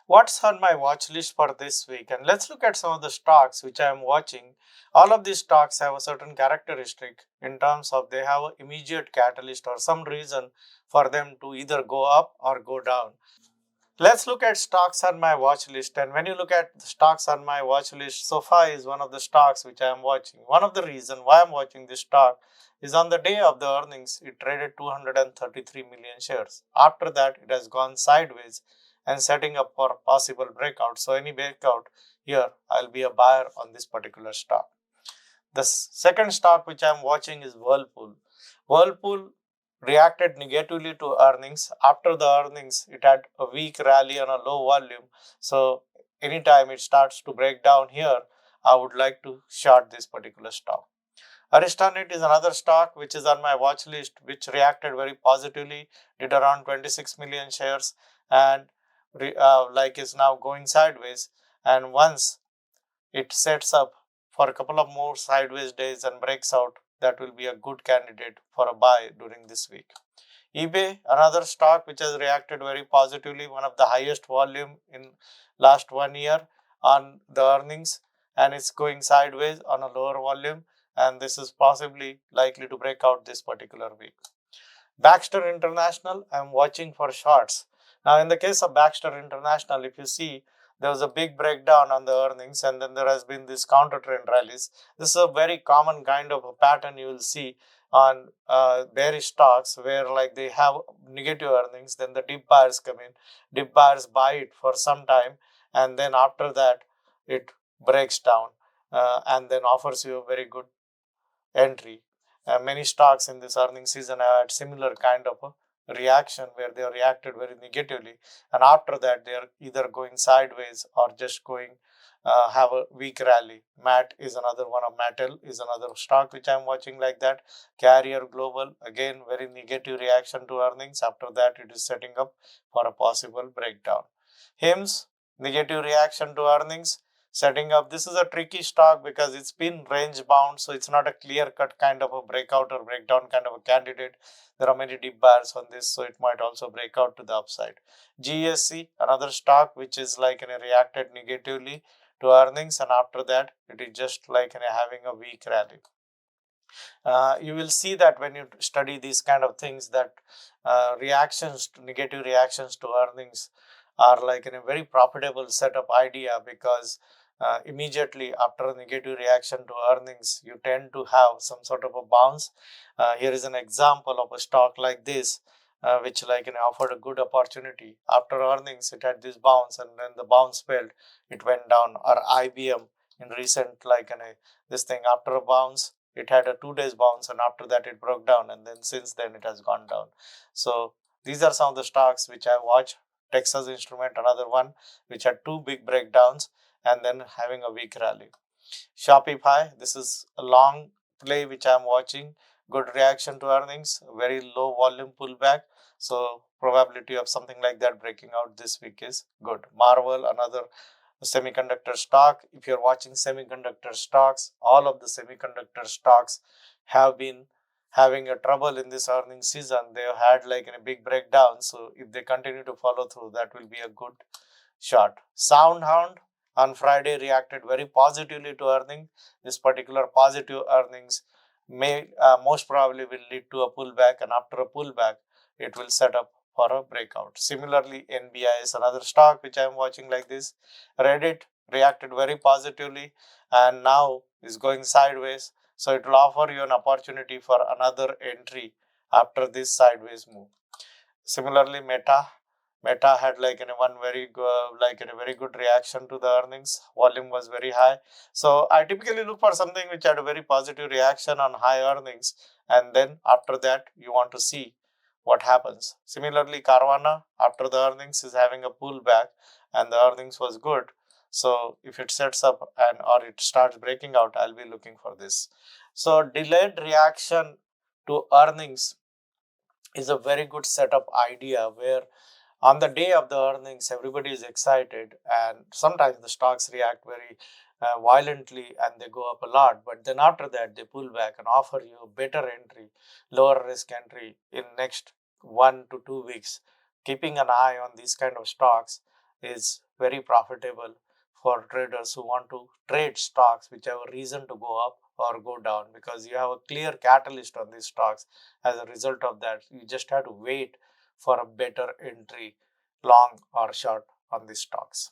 What's on my watch list for this week? And let's look at some of the stocks which I am watching. All of these stocks have a certain characteristic in terms of they have an immediate catalyst or some reason for them to either go up or go down. Let's look at stocks on my watch list. And when you look at the stocks on my watch list, SoFi is one of the stocks which I am watching. One of the reasons why I'm watching this stock is on the day of the earnings, it traded 233 million shares. After that, it has gone sideways and setting up for possible breakout. So any breakout here, I'll be a buyer on this particular stock. The second stock which I'm watching is Whirlpool. Whirlpool reacted negatively to earnings. After the earnings, it had a weak rally on a low volume. So anytime it starts to break down here, I would like to short this particular stock. Aristonet is another stock which is on my watch list, which reacted very positively, did around 26 million shares, and like is now going sideways. And once it sets up for a couple of more sideways days and breaks out, that will be a good candidate for a buy during this week. eBay, another stock which has reacted very positively, one of the highest volume in last 1 year on the earnings, and it's going sideways on a lower volume, and this is possibly likely to break out this particular week. Baxter International, I'm watching for shorts. Now, in the case of Baxter International, if you see, there was a big breakdown on the earnings, and then there has been this counter trend rallies. This is a very common kind of a pattern you will see on bearish stocks, where like they have negative earnings, then the dip buyers come in, dip buyers buy it for some time, and then after that it breaks down and then offers you a very good entry. Many stocks in this earnings season have had similar kind of a reaction where they reacted very negatively, and after that they are either going sideways or just going have a weak rally. MAT is another one of Mattel is another stock which I'm watching like that. Carrier Global, again very negative reaction to earnings. After that it is setting up for a possible breakdown. HIMS, negative reaction to earnings, setting up. This is a tricky stock because it's been range bound, so it's not a clear cut kind of a breakout or breakdown kind of a candidate. There are many dip buyers on this, so it might also break out to the upside. GSC, another stock which is like reacted negatively to earnings, and after that it is just like having a weak rally. You will see that when you study these kind of things, that negative reactions to earnings are like in a very profitable setup idea, because immediately after a negative reaction to earnings, you tend to have some sort of a bounce. Here is an example of a stock like this, which like offered a good opportunity. After earnings, it had this bounce, and then the bounce failed, it went down. Or IBM in recent this thing, after a bounce, it had a 2 days bounce, and after that it broke down, and then since then it has gone down. So these are some of the stocks which I watch. Texas Instrument, another one which had two big breakdowns and then having a weak rally. Shopify, this is a long play which I am watching. Good reaction to earnings, very low volume pullback. So probability of something like that breaking out this week is good. Marvel, another semiconductor stock. If you're watching semiconductor stocks, all of the semiconductor stocks have been having a trouble in this earnings season. They have had like a big breakdown. So if they continue to follow through, that will be a good shot. SoundHound on Friday reacted very positively to earnings. This particular positive earnings may most probably will lead to a pullback, and after a pullback, it will set up for a breakout. Similarly, NBI is another stock which I am watching like this. Reddit reacted very positively and now is going sideways. So it will offer you an opportunity for another entry after this sideways move. Similarly, Meta had like one very very good reaction to the earnings. Volume was very high. So I typically look for something which had a very positive reaction on high earnings, and then after that you want to see what happens. Similarly, Carvana after the earnings is having a pullback, and the earnings was good. So if it sets up and or it starts breaking out, I'll be looking for this. So delayed reaction to earnings is a very good setup idea, where on the day of the earnings everybody is excited, and sometimes the stocks react very violently and they go up a lot, but then after that they pull back and offer you a better entry, lower risk entry in next 1 to 2 weeks. Keeping an eye on these kind of stocks is very profitable for traders who want to trade stocks which have a reason to go up or go down, because you have a clear catalyst on these stocks. As a result of that, you just have to wait for a better entry, long or short, on these stocks.